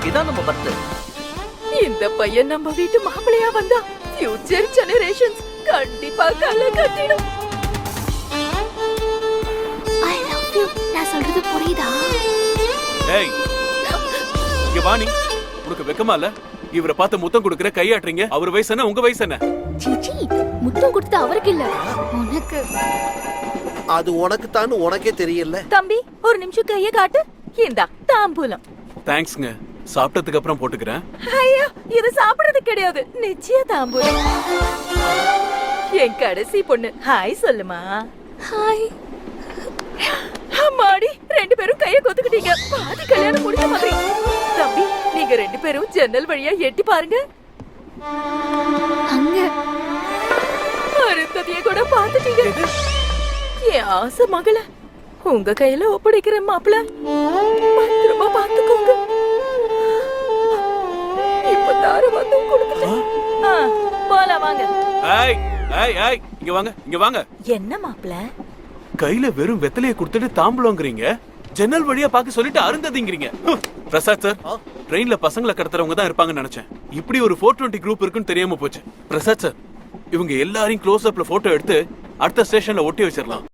இதான் நம்ம பர்த். இந்த பையன் நம்ம வீட்டு மாப்பிளையா வந்தா ஃபியூச்சர் ஜெனரேஷன்ஸ் கண்டிப்பா கலை கட்டிடும். I love you. நான் சொல்றது புரியுதா? ஏய் இங்க வாணி, உனக்கு வெக்கமா இல்ல? இவரை பார்த்து முத்தம் கொடுக்கற, கையாட்டுறீங்க. அவர் வயசு என்ன, உங்க வயசு என்ன? சிச்சி, முத்தம் கொடுத்தது அவருக்கு இல்ல, உனக்கு. அது உனக்கு தான், உனக்கே தெரியல. தம்பி ஒரு நிமிஷம் கைய காட்டு. இந்தா தாம்பூலம். தேங்க்ஸ்ங்க. சாப்பிட்டதுக்கு அப்புறம் போட்டுக்கிறேன். ஐயோ, இது சாப்பிடுறது கிடையாது, நிச்சய தாம்பூலம். என் கடைசி பொண்ணு ஹாய் சொல்லுமா. ஹாய். அம்மாடி, ரெண்டு பேரும் கைய கொத்துக்கிட்டீங்க. பாதி கல்யாணம் முடிஞ்ச மாதிரி. தம்பி, நீங்க ரெண்டு பேரும் ஜன்னல் வழியா எட்டி பாருங்க. அங்க அருந்ததிய கூட பாத்துட்டீங்க. என் ஆசை மகள உங்க கையில ஒப்படைக்கிற மாப்பிள, பத்திரமா பாத்துக்கோங்க. இப்ப தார வந்து கொடுத்துட்டேன். போலாம் வாங்க. ஏய் ஏய் ஏய், இங்க வாங்க, இங்க வாங்க. என்ன மாப்பிள? கையில வெறும் வெத்தலையை கொடுத்துட்டு தாம்பூலம்ங்கறீங்க, ஜன்னல் வழியா பாக்க சொல்லிட்டு அருந்ததிங்கறீங்க. பிரசாத் சார், ட்ரெயின்ல பசங்களை கடத்துறவங்க தான் இருப்பாங்கன்னு நினைச்சேன். இப்படி ஒரு 420 குரூப் இருக்குன்னு தெரியாம போச்சு. பிரசாத் சார், இவங்க எல்லாரையும் க்ளோஸ் அப்ல போட்டோ எடுத்து அடுத்த ஸ்டேஷன்ல ஒட்டி வச்சிடலாம்.